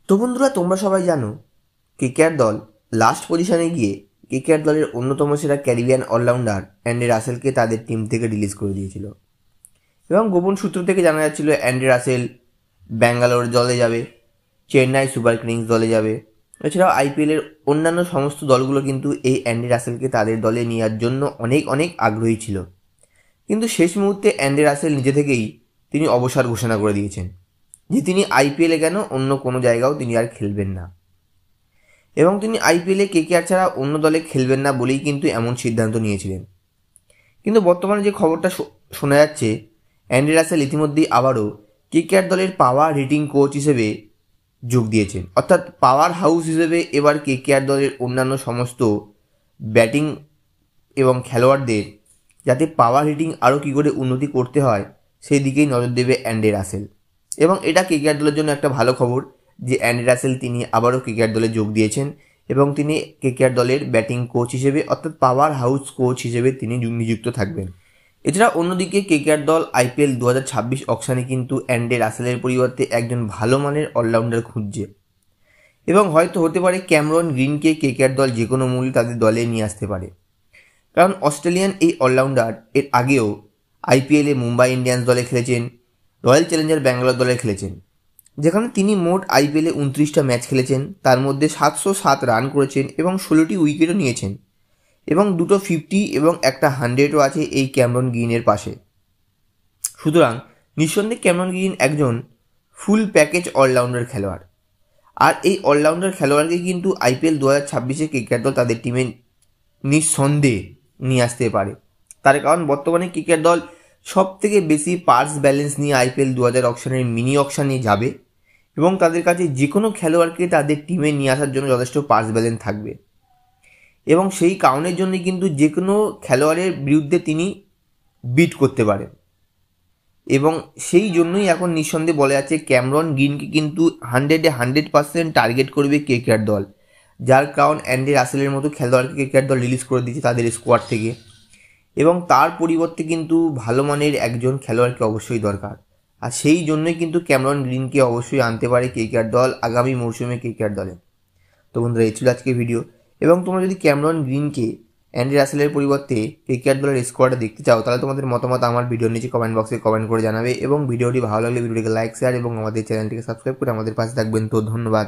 তো বন্ধুরা, তোমরা সবাই জানো কেকেআর দল লাস্ট পজিশনে গিয়ে কেকেআর দলের অন্যতম সেরা ক্যারিবিয়ান অলরাউন্ডার অ্যান্ডি রাসেলকে তাদের টিম থেকে রিলিজ করে দিয়েছিল। এবং গোপন সূত্র থেকে জানা যাচ্ছিল অ্যান্ডি রাসেল ব্যাঙ্গালোর দলে যাবে, চেন্নাই সুপার কিংস দলে যাবে। এছাড়াও আইপিএলের অন্যান্য সমস্ত দলগুলো কিন্তু এই অ্যান্ডি রাসেলকে তাদের দলে নেওয়ার জন্য অনেক আগ্রহী ছিল। কিন্তু শেষ মুহূর্তে অ্যান্ডি রাসেল নিজে থেকেই তিনি অবসর ঘোষণা করে দিয়েছেন যে তিনি আইপিএলে কেন অন্য কোনো জায়গাও তিনি আর খেলবেন না, এবং তিনি আইপিএলে কেকেআর ছাড়া অন্য দলে খেলবেন না বলেই কিন্তু এমন সিদ্ধান্ত নিয়েছিলেন। কিন্তু বর্তমানে যে খবরটা শোনা যাচ্ছে, অ্যান্ডি রাসেল ইতিমধ্যেই আবারও কেকেআর দলের পাওয়ার হিটিং কোচ হিসেবে যোগ দিয়েছেন। অর্থাৎ পাওয়ার হাউস হিসেবে এবার কেকেআর দলের অন্যান্য সমস্ত ব্যাটিং এবং খেলোয়াড়দের যাতে পাওয়ার হিটিং আরও কী করে উন্নতি করতে হয় সেই দিকেই নজর দেবে অ্যান্ডি রাসেল। এবং এটা কেকেআর দলের জন্য একটা ভালো খবর যে অ্যান্ডি রাসেল তিনি আবারও কেকেআর দলে যোগ দিয়েছেন এবং তিনি কেকেআর দলের ব্যাটিং কোচ হিসেবে অর্থাৎ পাওয়ার হাউস কোচ হিসেবে তিনি নিযুক্ত থাকবেন। এছাড়া অন্যদিকে কেকেআর দল আইপিএল 2026 অকশানে কিন্তু অ্যান্ডি রাসেলের পরিবর্তে একজন ভালো মানের অলরাউন্ডার খুঁজছে, এবং হয়তো হতে পারে ক্যামেরন গ্রিনকে কেকেআর দল যে কোনো মূল্যে তাদের দলে নিয়ে আসতে পারে। কারণ অস্ট্রেলিয়ান এই অলরাউন্ডার এর আগেও আইপিএলে মুম্বাই ইন্ডিয়ান্স দলে খেলেছেন, রয়্যাল চ্যালেঞ্জার ব্যাঙ্গালোর দলে খেলেছেন, যেখানে তিনি মোট আইপিএলে 29টা ম্যাচ খেলেছেন, তার মধ্যে 707 রান করেছেন এবং 16টি উইকেটও নিয়েছেন, এবং 2টো 50 এবং একটা 100ও আছে এই ক্যামেরন গ্রিনের পাশে। সুতরাং নিঃসন্দেহে ক্যামেরন গ্রিন একজন ফুল প্যাকেজ অলরাউন্ডার খেলোয়াড়, আর এই অলরাউন্ডার খেলোয়াড়কে কিন্তু আইপিএল 2026-এ কেকেআর দল তাদের টিমে নিঃসন্দেহে নিয়ে আসতে পারে। তার কারণ বর্তমানে কেকেআর দল সব থেকে বেশি পার্স ব্যালেন্স নিয়ে আইপিএল 2000 অকশনের মিনি অকশানে যাবে, এবং তাদের কাছে যে কোনো খেলোয়াড়কে তাদের টিমে নিয়ে আসার জন্য যথেষ্ট পার্স ব্যালেন্স থাকবে, এবং সেই কারণের জন্যই কিন্তু যে কোনো খেলোয়াড়ের বিরুদ্ধে তিনি বিট করতে পারেন। এবং সেই জন্যই এখন নিঃসন্দেহে বলা যাচ্ছে ক্যামেরন গ্রিনকে কিন্তু 100% টার্গেট করবে কেকেআর দল, যার কারণ অ্যান্ডি রাসেলের মতো খেলোয়াড়কে কেকেআর দল রিলিজ করে দিয়েছে তাদের স্কোয়াড থেকে, এবং তার পরিবর্তে কিন্তু ভালো মানের একজন খেলোয়াড়কে অবশ্যই দরকার। আর সেই জন্যই কিন্তু ক্যামেরন গ্রিনকে অবশ্যই আনতে পারে কেকেআর দল আগামী মরশুমে কেকেআর দলে। তো বন্ধুরা, এই ছিল আজকে ভিডিও, এবং তোমরা যদি ক্যামেরন গ্রিনকে অ্যান্ডি রাসেলের পরিবর্তে কেকেআর দলের স্কোয়াডে দেখতে চাও তাহলে তোমাদের মতামত আমার ভিডিওর নিচে কমেন্ট বক্সে কমেন্ট করে জানাবে, এবং ভিডিওটি ভালো লাগলে ভিডিওটিকে লাইক, শেয়ার এবং আমাদের চ্যানেলটিকে সাবস্ক্রাইব করে আমাদের পাশে থাকবেন। তো ধন্যবাদ।